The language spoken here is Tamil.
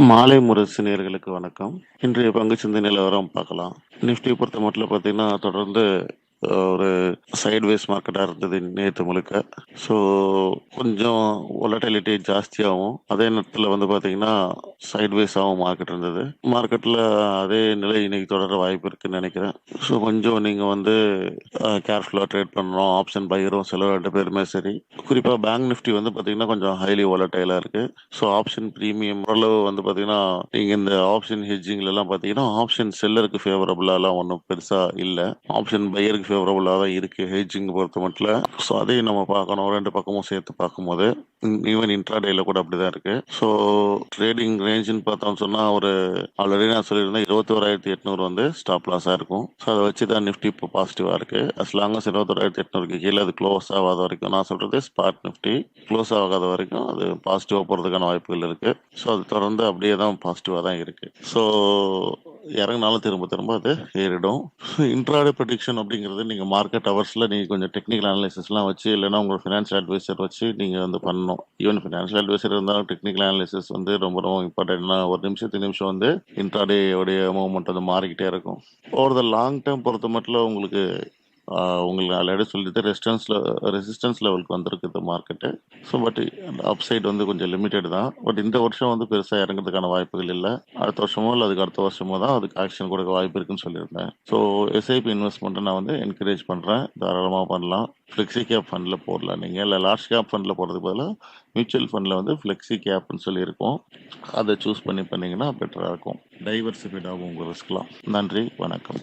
மாலை முரசு நேயர்களுக்கு வணக்கம். இன்றைய பங்குச் சந்தை நிலவரம் பார்க்கலாம். நிஃப்டி பொறுத்தமட்டில பார்த்தீங்கன்னா, தொடர்ந்து ஒரு சைட்வேஸ் மார்க்கெட்டா இருந்தது நேத்து முழுக்க. ஸோ, கொஞ்சம் வொலட்டிலிட்டி ஜாஸ்தியாவும், அதே நேரத்தில வந்து பார்த்தீங்கன்னா, சைட்வேஸாவும் மார்க்கெட் இருந்தது. மார்க்கெட்ல அதே நிலை இன்னைக்கு தொடர வாய்ப்பு இருக்குன்னு நெனைக்கிறேன். ஸோ, கொஞ்சம் நீங்க வந்து கேர்ஃபுல்லா ட்ரேட் பண்ணணும். ஆப்ஷன் பையரும் செல்லரும் 2 பேருமே சரி. குறிப்பா பேங்க் நிஃப்டி வந்து பார்த்தீங்கன்னா, கொஞ்சம் ஹைலி வொலடைலா இருக்கு. ஸோ, ஆப்ஷன் பிரீமியம் ஓரளவு வந்து பார்த்தீங்கன்னா, நீங்க இந்த ஆப்ஷன் ஹெட்ஜிங்லலாம் பார்த்தீங்கன்னா, ஆப்ஷன் செல்லருக்கு ஃபேவரபிளாலாம் ஒண்ணும் பெருசா இல்ல. ஆப்ஷன் பையருக்கு ஃபேவரபிளா தான் இருக்கு ஹெட்ஜிங் பொறுத்தமட்டில. ஸோ, அதையும் நம்ம பார்க்கணும். 2 பக்கமும் சேர்த்து பார்க்கும்போது, ஈவன் இன்ட்ராடேல கூட அப்படிதான் இருக்கு. ஸோ, ட்ரேடிங் ரேஞ்சுன்னு பார்த்தோம்னு சொன்னா, ஆல்ரெடி நான் சொல்லியிருந்தேன் 21,800 வந்து ஸ்டாப் லாஸா இருக்கும். ஸோ, அத வச்சு தான் நிஃப்டி இப்போ பாசிட்டிவா இருக்கு. அஸ் லாங் அஸ் 21,800க்கு கீழ அது க்ளோஸ் ஆகாத வரைக்கும் நான் சொல்றது ஸ்பாட் நிஃப்டி க்ளோஸ் ஆகாத வரைக்கும் அது பாசிட்டிவா போறதுக்கான வாய்ப்புகள் இருக்கு. ஸோ, அது தொடர்ந்து அப்படியே தான் பாசிட்டிவா தான் இருக்கு. ஸோ, இறங்குனாலும் திரும்ப திரும்ப அது ஏறிடும். இன்ட்ராடே ப்ரெடிக்ஷன் அப்படிங்கிறது நீங்க மார்க்கெட் ஹவர்ஸ்ல நீங்க கொஞ்சம் டெக்னிக்கல் அனலைசிஸ்லாம் வச்சு, இல்லைன்னா உங்க ஃபினான்ஷியல் அட்வைசர் வச்சு நீங்க வந்து பண்ணணும். ஈவன் ஃபினான்ஷியல் அட்வைசர் இருந்தாலும் டெக்னிக்கல் அனலைசிஸ் வந்து ரொம்ப ரொம்ப இம்பார்ட்டன்ட். ஏன்னா ஒரு நிமிஷத்துக்கு நிமிஷம் வந்து இன்ட்ராடே உடைய மூவ்மெண்ட் வந்து மாறிக்கிட்டே இருக்கும். ஓவர் த லாங் டேர்ம் பொறுத்தமட்டில உங்களுக்கு உங்களுக்கு ஆல்ரெடி சொல்லிட்டு ரெசிஸ்டன்ஸ் லெவலுக்கு வந்திருக்கு market. So but up side வந்து கொஞ்சம் லிமிட்டட் தான். பட் இந்த வருஷம் வந்து பெருசா இறங்குறதுக்கான வாய்ப்புகள் இல்ல. அடுத்த வருஷமோ இல்ல அதுக்கு அடுத்த வருஷமோ தான் அதுக்கு ஆக்ஷன் கொடுக்க வாய்ப்பு இருக்குன்னு சொல்லியிருந்தேன். ஸோ எஸ்ஐபி இன்வெஸ்ட்மெண்ட்டை நான் வந்து என்கரேஜ் பண்றேன். தாராளமா பண்ணலாம். ஃப்ளெக்ஸி கேப் ஃபண்ட்ல போடலாம் நீங்க. இல்ல லார்ஜ் கேப் ஃபண்ட்ல போடுறதுக்கு பதிலா மியூச்சுவல் ஃபண்ட்ல வந்து ஃப்ளெக்ஸி கேப்னு சொல்லி இருக்கும். அதை சூஸ் பண்ணி பண்ணீங்கன்னா பெட்டரா இருக்கும். டைவர்சிஃபைடாகும் உங்க ரிஸ்க்லாம். நன்றி, வணக்கம்.